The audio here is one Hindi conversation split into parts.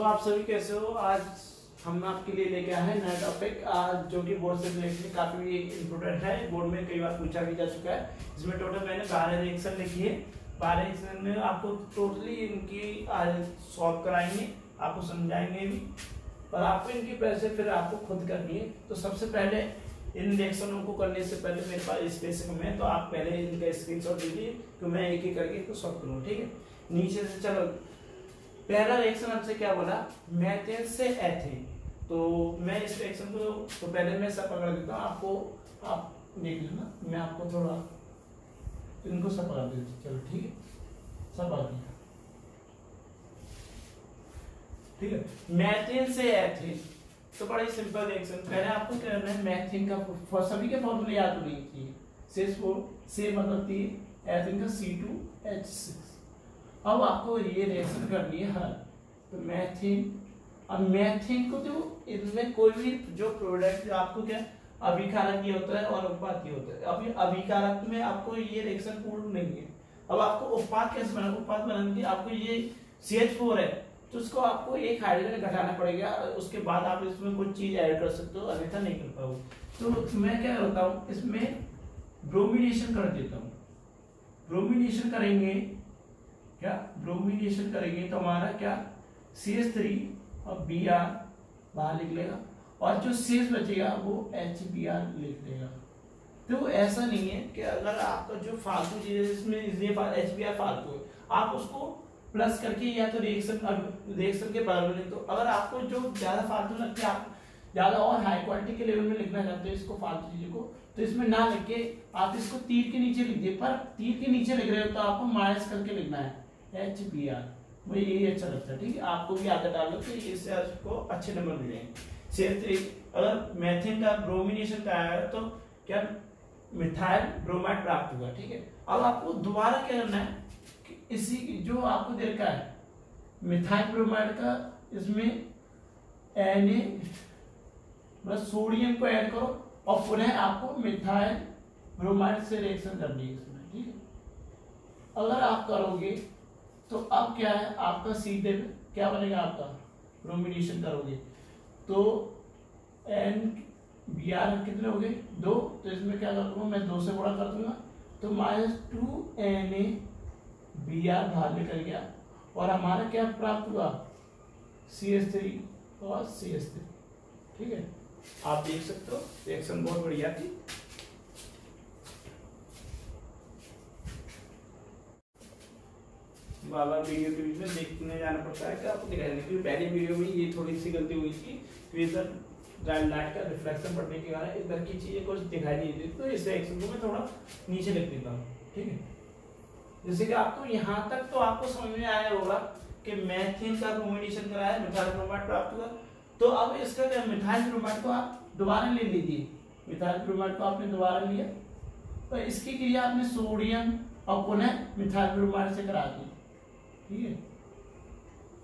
तो आप सभी कैसे हो। आज हम आपके लिए लेके आए हैं नया टॉपिक आज जो कि बोर्ड से रिलेटेड काफी इम्पोर्टेंट है। बोर्ड में कई बार पूछा भी जा चुका है। इसमें टोटल मैंने 12 रिएक्शन लिखी है। 12 रिएक्शन में आपको टोटली इनकी आज सॉल्व कराएंगे, आपको समझाएंगे भी, पर आपको इनकी पैसे फिर आपको खुद करनी है। तो सबसे पहले इन रिएक्शनों को करने से पहले मेरे पास स्पेस कम है, तो आप पहले इनका स्क्रीनशॉट लीजिए कि मैं एक एक करके इसको सॉल्व करूँगा। ठीक है, नीचे से चलो। पहला रिएक्शन हमसे क्या बोला, मीथेन से एथेन। तो मैं इस रिएक्शन को तो पहले मैं सब पकड़ देता हूँ, आपको आप देख लेना, मैं आपको थोड़ा इनको सब पकड़ देता हूँ। चलो ठीक है, सब आ गया। ठीक है, मीथेन से एथेन तो बड़ा ही सिंपल रिएक्शन। पहले आपको क्या करना है, मीथेन का सभी के फॉर्मूले याद होने चाहिए। से मतलब एथेन का C2H6। अब आपको ये रिएक्शन करनी है हल। तो मीथेन, अब मीथेन को जो इनमें कोई भी जो प्रोडक्ट जो आपको क्या अभिकारक होता है और उत्पाद होता है। अभी अभिकारक में आपको ये रिएक्शन पूर्ण नहीं है। अब आपको उत्पाद कैसे बनाना, उत्पाद बनाने के आपको ये CH4 है तो उसको आपको एक हाइड्रोजन घटाना पड़ेगा, उसके बाद आप इसमें कुछ चीज ऐड कर सकते हो, अन्यथा नहीं कर पाओगे। तो मैं क्या करता हूँ, इसमें ब्रोमिनेशन कर देता हूँ। ब्रोमिनेशन करेंगे क्या, ब्रोमिनेशन करेंगे तो हमारा क्या CH3 और Br बाहर लिख लेगा और जो शेष बचेगा वो HBr लिख देगा। तो ऐसा नहीं है कि अगर आपका जो फालतू चीज है इसमें इसलिए HBr फालतू है, आप उसको प्लस करके या तो रिएक्शन के बराबर लिख दो। अगर आपको जो ज्यादा फालतू लगती है, आप ज्यादा और हाई क्वालिटी के लेवल में लिखना चाहते हो इसको फालतू चीजों को, तो इसमें ना लिख के आप इसको तीर के नीचे लिख दिए। पर तीर के नीचे लिख रहे हो तो आपको माइनस करके लिखना है HBr। मुझे यही अच्छा लगता है। ठीक है, आपको भी आदत डाल लो तो इससे आपको अच्छे नंबर मिलेंगे। CH3 अगर मीथेन का ब्रोमिनेशन का आया तो क्या मिथाइल ब्रोमाइड प्राप्त होगा। ठीक है, अब आपको दोबारा क्या करना है कि इसी जो आपको दे रखा है मिथाइल ब्रोमाइड का, इसमें Na बस सोडियम को ऐड करो और पुनः आपको मिथाइल ब्रोमाइड से रिएक्शन करनी है इसमें। ठीक है, अगर आप करोगे तो अब क्या है आपका सीधे क्या बनेगा, आपका ब्रोमिनेशन करोगे तो NBr कितने हो गए 2, तो इसमें क्या कर दूंगा मैं 2 से गुणा कर दूंगा तो -2NaBr बाहर निकल गया और हमारा क्या प्राप्त हुआ CH3 और CH3। ठीक है, आप देख सकते हो रिएक्शन बहुत बढ़िया थी। बार-बार वीडियो के बीच में देखने जाना पड़ता है कि आपको दिखाने के लिए। पहली वीडियो में ये थोड़ी सी गलती हुई थी, इधर लाइट का रिफ्लेक्शन पड़ने के कारण इधर की चीजें कुछ दिखाई नहीं देती, तो इस रिएक्शन को मैं थोड़ा नीचे लिख देता हूँ। ठीक है, जैसे कि आपको यहाँ तक तो आपको समझ में आया होगा कि मीथेन का ब्रोमिनेशन कराया, मिथाइल ब्रोमाइड प्राप्त हुआ। तो अब इसका क्या, मिथाइल ब्रोमाइड को आप दोबारा ले लीजिए। मिथाइल ब्रोमाइड को आपने दोबारा लिया तो इसकी क्रिया आपने सोडियम और पुनः मिथाइल ब्रोमाइड से करा दी। ठीक है,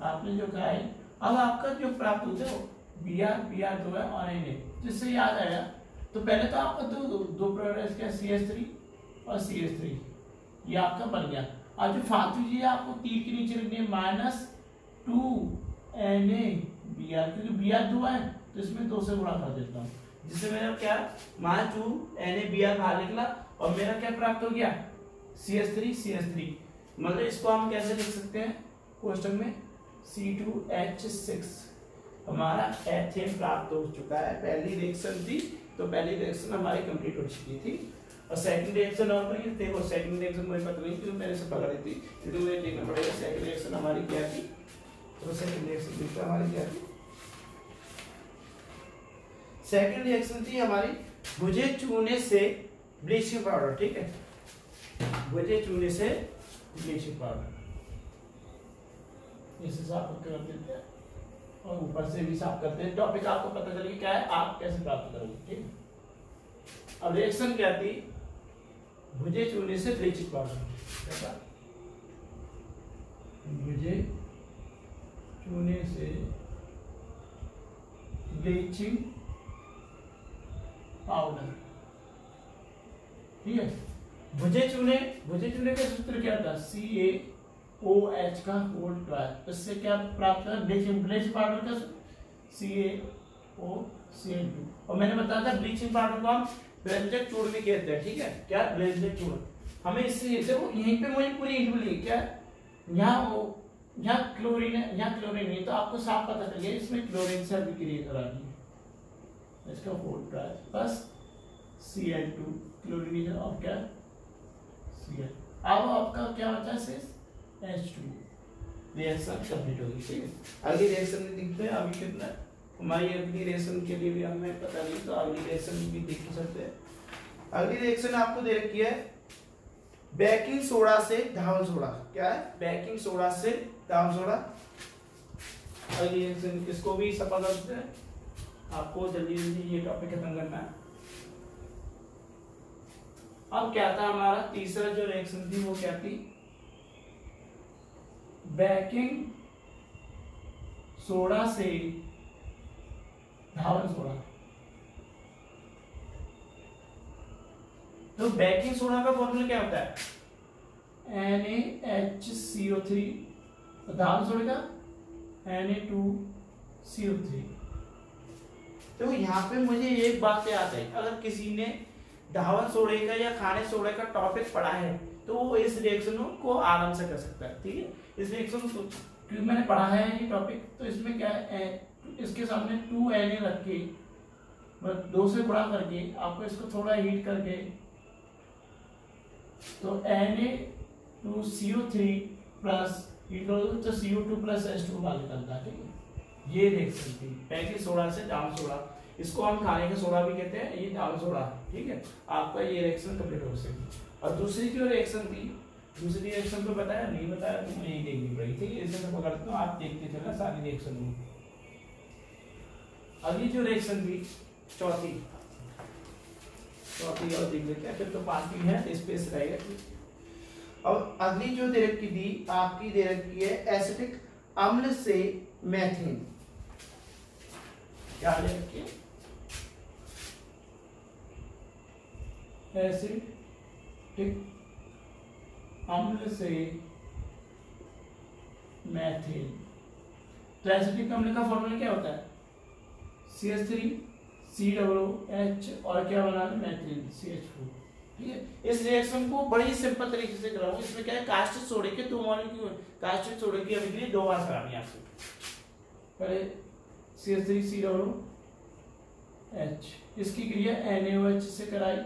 आपने जो कहा है, अब आपका जो प्राप्त होता है वो Br 2 है और Na, जिससे याद आया तो पहले तो आपका दो प्रोडक्ट क्या CH3 और CH3 ये आपका बन गया। अब जो फालतू चीज है आपको तीर के नीचे लिखनी है -2NaBr, क्योंकि Br 2 है तो इसमें 2 से गुणा कर देता हूँ, जिससे मेरा क्या -2NaBr बाहर निकला और मेरा क्या प्राप्त हो गया CH3। मतलब इसको हम कैसे लिख सकते हैं क्वेश्चन में, C2H6 हमारा एथेन प्राप्त हो चुका है। पहली रिएक्शन थी तो पहली रिएक्शन हमारी कंप्लीट हो चुकी थी और सेकंड रिएक्शन और पर देखो सेकंड रिएक्शन मुझे पता नहीं क्यों मैंने से पकड़ ली थी, तो मुझे देखना पड़ेगा सेकंड रिएक्शन हमारी क्या थी। तो सेकंड रिएक्शन देखते हमारी क्या थी। सेकंड रिएक्शन थी हमारी भुजे चूने से ब्लीचिंग पाउडर। ठीक है, भुजे चूने से ब्लीचिंग पाउडर इसे साफ कर देते हैं और ऊपर से भी साफ करते हैं। टॉपिक आपको पता चल गया क्या है, आप कैसे प्राप्त करोगे। ठीक है, अब रिएक्शन क्या थी, भुजे चूने से ब्लीचिंग पाउडर। भुजे चूने से ब्लीचिंग पाउडर। ठीक है, भुजे चूने का सूत्र क्या था, CA OH का होल ट्वाइस। इससे क्या प्राप्त है? ब्लीचिंग पाउडर का CaOCl2। और मैंने बताया था ब्लीचिंग पाउडर को हम व्यंजक चूर्ण भी कहते हैं, ठीक है, क्या व्यंजक चूर्ण। हमें इससे देखो यहीं पे मुझे पूरी हिंट मिली क्या, यहाँ क्लोरीन है, यहाँ क्लोरीन नहीं, तो आपको साफ पता चल गया इसमें क्लोरीन से अभिक्रिया करानी है। इसका होल ट्वाइस बस Cl2 क्लोरीन है और क्या Cl। अब आपका क्या बचा है? H2। रिएक्शन कंप्लीट होगी, ठीक है। अगली रिएक्शन में देखते हैं अभी कितना हमारी अगली रिएक्शन के लिए भी हमें पता नहीं, तो अगली रिएक्शन भी देख सकते हैं। अगली रिएक्शन आपको दे रखी है बेकिंग सोडा से धावन सोडा। क्या है? बेकिंग सोडा से धावन सोडा। अगली रिएक्शन इसको भी सफल करते हैं, आपको जल्दी जल्दी ये टॉपिक खत्म करना है। अब क्या था हमारा तीसरा जो रिएक्शन थी वो क्या थी? बेकिंग सोडा से धावन सोडा। तो बेकिंग सोडा का फॉर्मूला क्या होता है? NaHCO3, धावन सोडे का Na2CO3। तो यहाँ पे मुझे एक बात याद है, अगर किसी ने धावन सोडे का या खाने सोडे का टॉपिक पढ़ा है तो वो इस रिएक्शन को आराम से कर सकता है, ठीक है। इस रिएक्शन को क्योंकि मैंने पढ़ा है ये टॉपिक, तो इसमें क्या है, इसके सामने 2Na रख के 2 से गुणा करके आपको इसको थोड़ा हीट करके तो Na2CO3 प्लस हीट करोगे तो CO2 प्लस H2 बाहर निकलता है, ठीक है। ये रिएक्शन थी बेकिंग सोडा से धावन सोडा। इसको हम खाने का सोडा भी कहते हैं, ये धावन सोडा, ठीक है। आपका ये रिएक्शन कंप्लीट हो सकेगी। और दूसरी जो रिएक्शन थी, दूसरी रिएक्शन तो बताया नहीं बताया, तो मुझे यही देखनी पड़ेगी, ठीक है। इसे मैं पकड़ता हूँ, आप देखते चलना सारी रिएक्शन को। अगली जो रिएक्शन थी चौथी और देख लेते हैं, फिर तो बाकी है स्पेस रहेगा। अब अगली जो दे रखी थी आपकी दे रखी है एसिटिक अम्ल से मेथेन। क्या दे रखी है? एसिटिक अम्ल से मेथेन। तो एसिटिक अम्ल का फॉर्मूला क्या होता है? CH3COOH और क्या बना है? मेथिल CH4, ठीक है। इस रिएक्शन को बड़ी सिंपल तरीके से कराऊंगा। इसमें क्या है, कास्टिक सोडे के दो मॉलिक्यूल, कास्टिक सोडे की अभिक्रिया 2 बार करानी है आपको। पहले CH3COOH, इसकी क्रिया NaOH से कराई,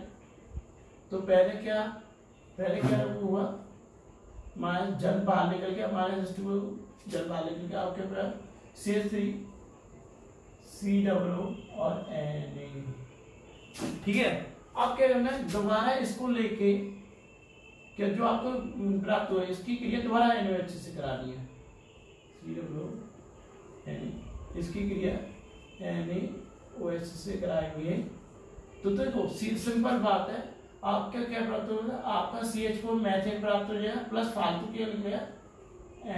तो पहले क्या हुआ, माइनस जल बाहर निकल गया, -2 जल बाहर निकल गया, आपके पास CH3COO और Na, ठीक है। अब क्या करना है, दोबारा इसको लेके क्या जो आपको प्राप्त हुआ इसकी क्रिया दोबारा NaOH से करानी है, COO इसकी क्रिया NaOH से कराई हुई है। तो देखो सिंपल बात है, आपका क्या प्राप्त होगा, आपका CH4 मेथेन प्राप्त हो जाएगा, प्लस फालतू क्या लिख लिया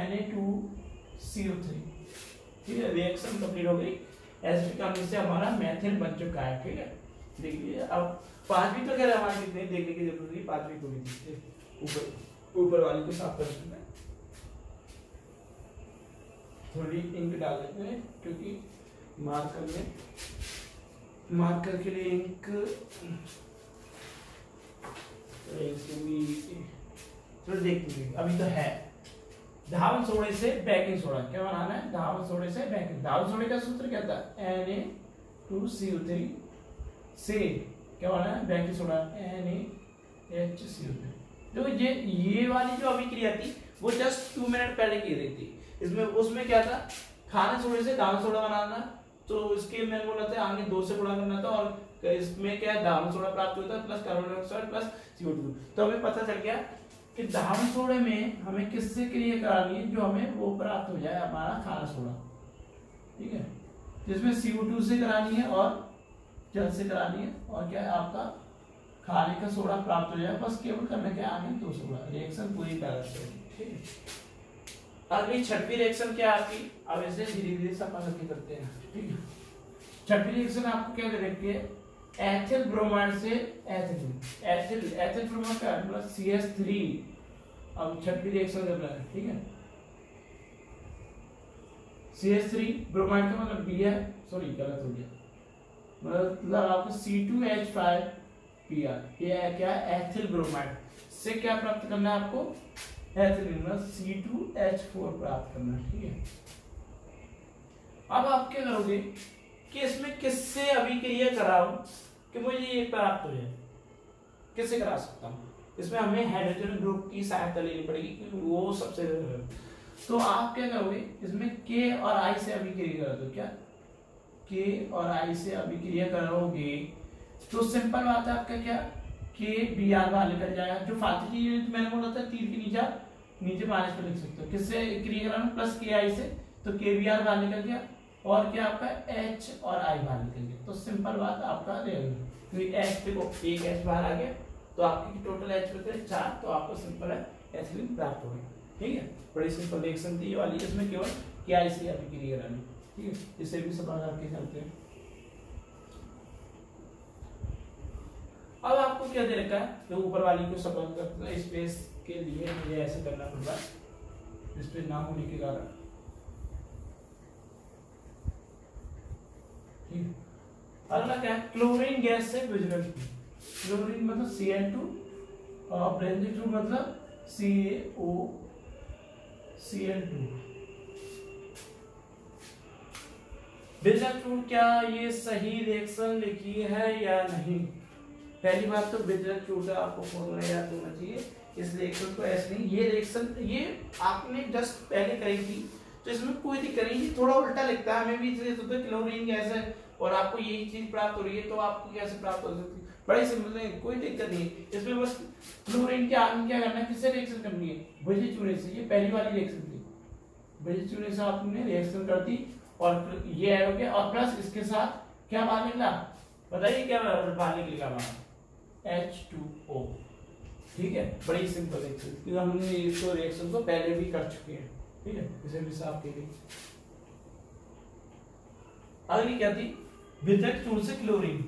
Na2CO3, ठीक है। रिएक्शन कंप्लीट हो गई। एसिटिक अम्ल से हमारा मेथेन बन चुका है, ठीक है। देखिए अब पांचवी तो क्या हमारे कितने देखने की जरूरत नहीं, पांचवी को भी ऊपर वाली को साफ कर देते हैं। थोड़ी इंक डाल देते हैं क्योंकि मार्कर के लिए इंक थोड़ा देखते अभी तो है। धावन सोडे से बेकिंग सोडा क्या बनाना है? धावन सोडे से बेकिंग। धावन सोडे का सूत्र क्या था? Na2CO3 से क्या बनाना है? Baking soda NaHCO3। तो ये वाली जो अभिक्रिया थी वो जस्ट 2 मिनट पहले की रही थी। इसमें उसमें क्या था, खाने सोडे से धावन सोडा बनाना, तो इसके मैंने बोला था आगे 2 से गुणा करना था, और इसमें क्या धावन सोडा प्राप्त होता है plus carbon dioxide plus CO2। तो हमें पता चल गया कि धावन सोडे में हमें किससे क्रिया करानी है, जो हमें वो प्राप्त हो जाए हमारा खाना सोडा, ठीक है। जिसमें CO2 से करानी है और जल से करानी है, और क्या है आपका खाने का सोडा प्राप्त हो जाए, बस केवल करना क्या आगे 2 से गुणा, रिएक्शन पूरी तरह से, ठीक है। अगली छठवीं रिएक्शन क्या आपकी, अब ऐसे धीरे धीरे सब अलग करते हैं, ठीक है। छठवीं रिएक्शन आपको क्या दे रखी है? एथिल ब्रोमाइड से एथिलीन। एथिल ब्रोमाइड का मतलब CH3 अब छठी रिएक्शन करना है, ठीक है। CH3 ब्रोमाइड का मतलब बी है, सॉरी गलत हो गया, मतलब आपको C2H5Pr, ये है क्या, एथिल ब्रोमाइड से क्या प्राप्त करना है आपको, एथिलीन मतलब C2H4 प्राप्त करना है, ठीक है। अब आप क्या करोगे कि इसमें किससे अभिक्रिया कराऊं कि मुझे ये प्राप्त हो जाए, किससे करा सकता हूँ, इसमें हमें हाइड्रोजन ग्रुप की सहायता लेनी पड़ेगी क्योंकि वो सबसे तो आप क्या करोगे, इसमें K और I से अभिक्रिया करो, तो क्या K और I से अभिक्रिया करोगे तो सिंपल बात है आपका क्या, KBr बाहर निकल जाएगा, जो फालतू चीज मैंने बोला था तीर के नीचे माइनस पे लिख सकते हो, किससे क्रिया कराना, प्लस KI से, तो KBr बाहर निकल गया और क्या आपका H और I बाहर निकल गया, तो सिंपल बात आपका रहेगा क्योंकि H देखो एक H बाहर आ गया तो आपकी टोटल H बचे 4, तो आपको सिंपल है एथिलीन प्राप्त होगा, ठीक है। बड़ी सिंपल रिएक्शन थी ये वाली, इसमें केवल KI से अभिक्रिया करानी, ठीक है। इसे भी सवाल करके चलते हैं। अब आपको क्या दे रखा है, तो ऊपर वाली को सपोज करते हैं, स्पेस के लिए मुझे ऐसे करना पड़ता है इस पे ना होने के कारण, ठीक है। अगला क्या है, क्लोरीन गैस से विजिलेंट, क्लोरीन मतलब Cl2 और ब्रेंजिन मतलब CaOCl2। विजिलेंट क्या ये सही रिएक्शन लिखी है या नहीं, पहली बात तो विजिलेंट का आपको फॉर्मूला याद होना चाहिए, इस रिएक्शन को ऐसे नहीं, ये रिएक्शन ये आपने जस्ट पहले करी थी तो इसमें कोई दिक्कत नहीं, थोड़ा उल्टा लिखता है, हमें भी इसलिए तो क्लोरीन गैस है और आपको यही चीज प्राप्त हो रही है तो आपको कैसे प्राप्त हो सकती है, बड़ी सिंपल है, कोई दिक्कत नहीं, इसमें बस क्लोरीन के आगे क्या करना है, किससे रिएक्शन करनी है, विजिल चूने से, ये पहली वाली रिएक्शन थी, विजिल चूने से आपने रिएक्शन कर दी और ये ऐड हो गया और प्लस इसके साथ क्या बाहर निकला, बताइए क्या बाहर निकलेगा बाहर, H2O, ठीक है। बड़ी सिंपल रिएक्शन क्योंकि हमने इसको रिएक्शन को पहले भी कर चुके हैं, ठीक है, इसे भी साफ कीजिए। अगली क्या थी, विजिलेंट टूल से क्लोरीन,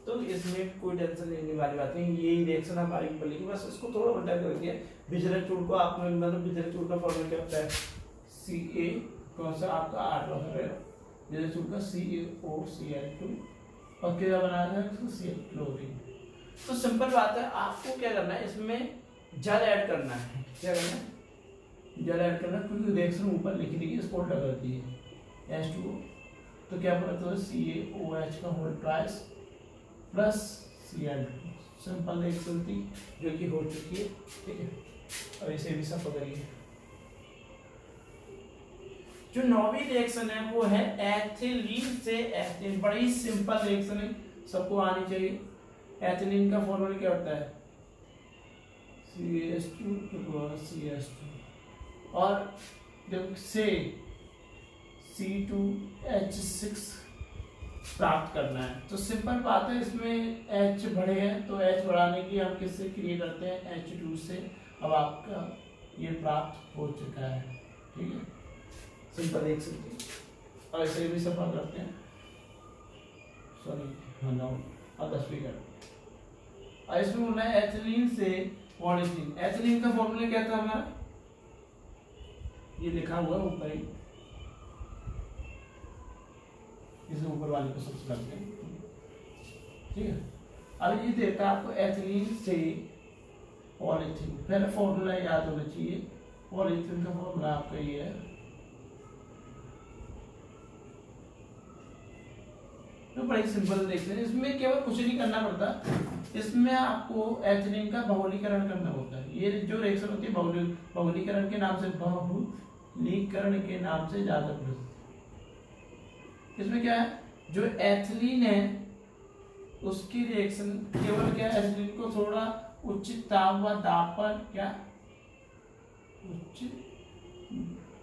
तो इसमें कोई टेंशन लेने वाली बात नहीं, यही रिएक्शन हमारी बनेगी, बस इसको थोड़ा उल्टा कर दिया। विजिलेंट टूल को आपने मतलब विजिलेंट टूल का फॉर्मूला क्या होता है, Ca कौन सा आपका 8 है, विजिलेंट टूल का CaOCl2 और क्या बनाया है इसको Cl क्लोरीन। तो सिंपल बात है, आपको क्या करना है, इसमें जल ऐड करना है, क्या करना है, जल ऐड करना, क्योंकि रिएक्शन ऊपर लिखी थी इसको उल्टा कर दिए H2O, तो क्या पड़ा, तो CaOH का whole twice plus Cl2, simple reaction थी जो कि हो चुकी है, ठीक है। और इसे भी सब करिए। जो नौवीं रिएक्शन है वो है एथिलीन से एथिलीन, बड़ी सिंपल रिएक्शन है, सबको आनी चाहिए। एथिलीन का फॉर्मूला क्या होता है, CH2 CH2 और जब से C2H6 प्राप्त करना है, तो सिंपल बात है, इसमें H बढ़े हैं तो H बढ़ाने की हम किससे क्रिया करते हैं, H2 से। अब आपका ये प्राप्त हो चुका है, ठीक है, सिंपल रिएक्शन थी। और ऐसे भी सफल करते हैं, सॉरी हाँ नौ और 10वीं कर, और इसमें बोलना है एथिलीन से पॉलीथीन। एथिलीन का फॉर्मूला क्या था हमारा, ये लिखा हुआ ऊपर ही, इसे ऊपर वाले को सबसे करते हैं, ठीक है। अब ये देता है आपको एथिलीन से पॉलीथीन, पहले फॉर्मूला याद होना चाहिए, पॉलीथीन का फॉर्मूला आपका ये है, तो बड़ी सिंपल देखते हैं, इसमें केवल कुछ नहीं करना पड़ता, इसमें आपको एथिलीन का बहुलीकरण करना होता है। ये जो रिएक्शन होती है बहुलीकरण के नाम से, बहुलीकरण के नाम से ज्यादा प्रसिद्ध। इसमें क्या है, जो एथिलीन है उसकी रिएक्शन केवल क्या, एथिलीन को थोड़ा उच्च ताप व दाब पर क्या,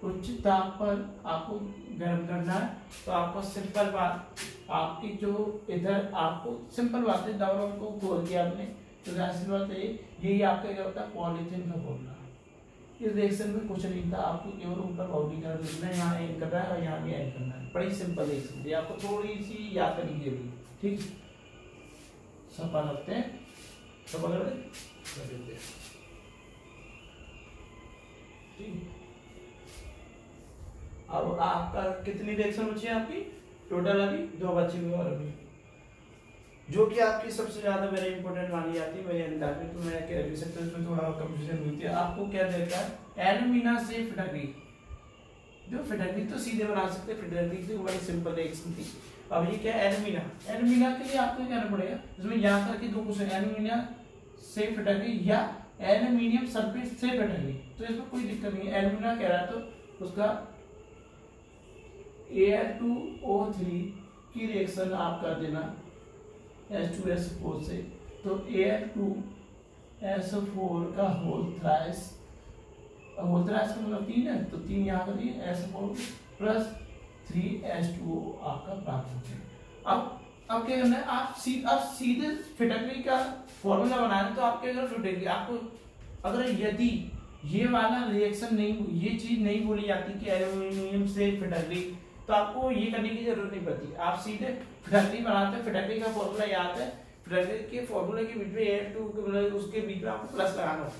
उच्च ताप पर आपको गर्म करना है, तो आपको सिंपल बात, आपकी जो इधर आपको सिंपल बात है, दवा को खोल दिया आपने, तो जाहिर बात है यही आपका क्या होता है, पॉलीथीन का फॉर्मूला। इस रिएक्शन में कुछ नहीं था, आपको केवल ऊपर बहुलीकरण लिखना है, यहाँ ऐड करना है और यहाँ भी ऐड करना है, बड़ी सिंपल रिएक्शन थी, आपको थोड़ी सी याद करनी जरूरी, ठीक है। सफल करते हैं, सफल कर देते हैं। ठीक है। अब आपका कितनी रिएक्शन बची है आपकी टोटल? अभी 2 बची हुई और अभी जो कि आपकी सबसे ज्यादा वेरी इंपॉर्टेंट मानी जाती है मेरे अंदाज में, तो मैं कह सकता हूँ इसमें थोड़ा कंफ्यूजन होती है। आपको क्या देता है एल्यूमिना से फिटकरी, जो फिटकरी तो सीधे बना सकते हैं, फिटकरी से बड़ी सिंपल रिएक्शन थी। अब ये क्या है एल्यूमिना, एल्यूमिना के लिए आपको क्या करना पड़ेगा, इसमें यहाँ करके 2 क्वेश्चन, एल्यूमिना से फिटकरी या एल्यूमिनियम सल्फेट से फिटकरी, तो इसमें कोई दिक्कत नहीं है। एल्यूमिना कह रहा है तो उसका Al2O3 की रिएक्शन आप कर देना H2SO4 से, तो Al2SO4 का होल थ्राइस का मतलब 3 है, तो 3 यहाँ कर दिए SO4 प्लस 3H2O आपका प्राप्त होता है। अब क्या करना है, आप सीधे फिटकरी का फॉर्मूला बनाना, तो आप क्या करें फिटकरी आपको अगर यदि ये वाला रिएक्शन नहीं, ये चीज नहीं बोली जाती कि एल्यूमिनियम से फिटकरी, तो आपको ये करने की जरूरत नहीं पड़ती, आप सीधे फिटकरी बनाते हैं। फिटकरी का फॉर्मूला याद है, फिटकरी के फॉर्मूले के बीच में Al2 उसके बीच में आपको प्लस लगाना होता है,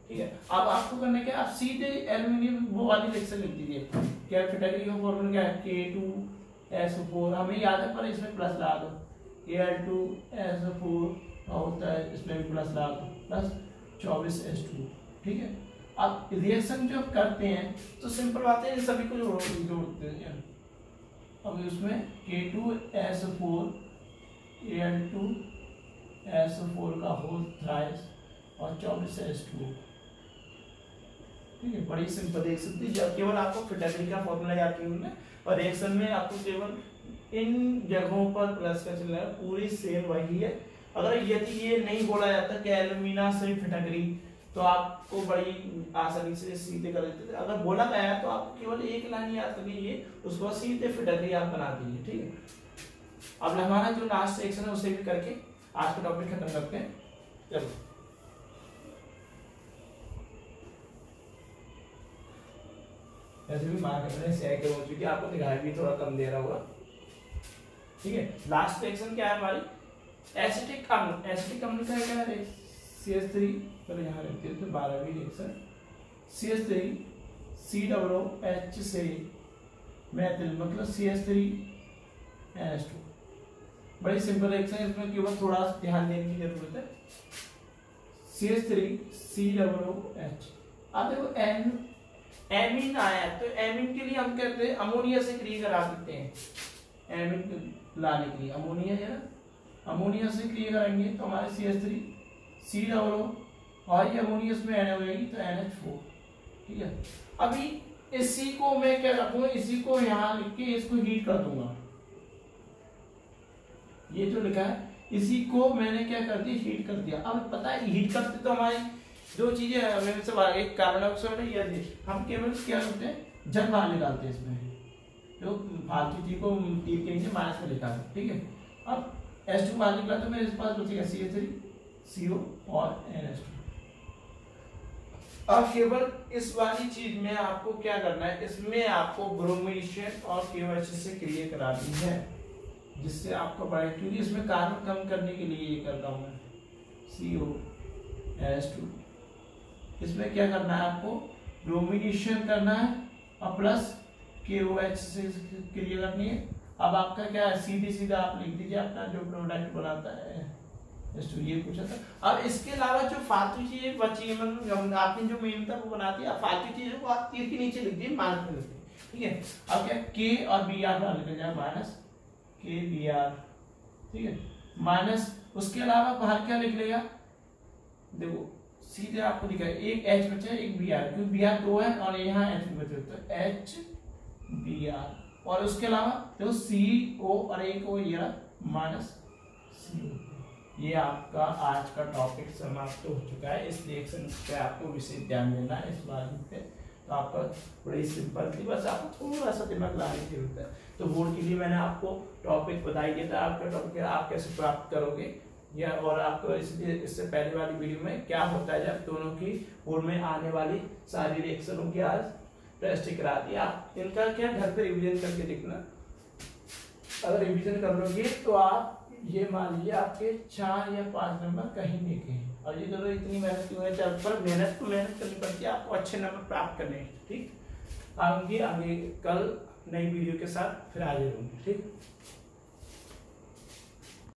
ठीक है। अब आपको करना क्या, आप सीधे एल्यूमिनियम वो वाली रिएक्शन लिख दीजिए। क्या फिटकरी का फॉर्मूला क्या है K2SO4 हमें याद है, पर इसमें प्लस लगा दो, Al2SO4 होता है, इसमें भी प्लस लगा दो, प्लस 24H2, ठीक है। अब रिएक्शन जो करते हैं तो सिंपल बात है, सभी को जोड़ते हैं। अब उसमें K2SO4 Al2SO4 का होल थ्राइस और 24H2, ठीक है। बड़ी सिंपल रिएक्शन थी, जब केवल आपको फिटकरी का फॉर्मूला याद किया, और रिएक्शन में आपको केवल इन जगहों पर प्लस का चलना है, पूरी सेम वही है। अगर यदि ये नहीं बोला जाता कि एल्यूमिना से फिटकरी, तो आपको बड़ी आसानी से सीधे कर देते थे। अगर बोला गया तो आपको केवल एक लाइन याद करनी है, उसको सीधे फिटकरी आप बना दीजिए, ठीक है। अब हमारा जो लास्ट सेक्शन है उसे भी करके आज का टॉपिक खत्म करते हैं। चलो ऐसे भी मार्क करने से के हो चुकी, आपको दिखाई भी थोड़ा कम दे रहा होगा, ठीक है। लास्ट सेक्शन क्या है हमारी, एसिटिक अम्ल। एसिटिक अम्ल का क्या है, CH3 पहले यहाँ रखते हैं, तो 12वीं रिएक्शन CH3 COOH से मेथिल मतलब CH3NH2, बड़ी सिंपल रिएक्शन है, इसमें केवल थोड़ा ध्यान देने की जरूरत है। CH3 COOH, अब देखो एमीन आया, तो एमीन के लिए हम कहते हैं अमोनिया से क्रिया करा देते हैं। एमीन लाने के लिए अमोनिया है ना, अमोनिया से क्रिया कराएंगे तो हमारे CH3 COO और ये अमोनिया इसमें ऐड हो जाएगी तो NH4, ठीक है। अभी इसी को मैं क्या रखूंगा, इसी को यहाँ लिख के इसको हीट कर दूंगा, ये जो लिखा है इसी को मैंने क्या कर दिया, हीट कर दिया। अब पता है हीट करते तो हमारी दो चीजें हमें से एक कार्बन डाइऑक्साइड है, या हम केवल क्या करते हैं जल बाहर निकालते हैं, इसमें जो फालतू चीज को तीर के नीचे माइनस में लिखा है, ठीक है। अब H2 बाहर निकला तो मेरे पास बचेगा CH3 CO और NH2। अब केवल इस वाली चीज में आपको क्या करना है, इसमें आपको ब्रोमीनेशन और KOH से क्रिया करानी है, जिससे आपको पड़े, क्योंकि इसमें कार्बन कम करने के लिए ये करता हूं मैं COH2। इसमें क्या करना है, आपको ब्रोमीनेशन करना है और प्लस KOH से क्रिया करनी है। अब आपका क्या है, सीधे सीधा आप लिख दीजिए अपना जो प्रोडक्ट बनाता है, ये पूछा था। अब इसके अलावा जो फालतू चीजें बची है, मतलब आपने जो मेन था वो बना दिया, फालतू चीजों को आप तीर के नीचे लिख दिए, माइनस में लिख दिए, ठीक है। अब क्या K और BR डाल देंगे, माइनस KBR, ठीक है, माइनस उसके अलावा बाहर क्या लिख लेगा, देखो सीधे आपको दिखा एक H बचा है एक BR, क्योंकि BR 2 है और यहाँ H बचे, तो HBR, और उसके अलावा देखो CO और एक O ये माइनस CO। ये आपका आज का टॉपिक समाप्त हो चुका है। इस रिएक्शन पे आपको विशेष ध्यान देना है इस बार पे, तो आपका बड़ी सिंपल थी, बस आपको थोड़ा सा दिमाग लगाने की जरूरत है। तो बोर्ड के लिए मैंने आपको टॉपिक बताई दिया था, आपका टॉपिक आप कैसे प्राप्त करोगे, या और आपको इससे पहले वाली वीडियो में क्या होता है जब दोनों की बोर्ड में आने वाली सारी रिएक्शनों की आज टेस्ट करा दिया। आप इनका क्या घर पे रिवीजन करके देखना, अगर रिवीजन कर लोगे तो आप ये मान लीजिए आपके 4 या 5 नंबर कहीं नहीं कहीं, और ये दोनों इतनी मेहनत की वजह से पर मेहनत करनी पड़ती है आपको अच्छे नंबर प्राप्त करने हैं। ठीक, आगे कल नई वीडियो के साथ फिर हाजिर होंगे। ठीक।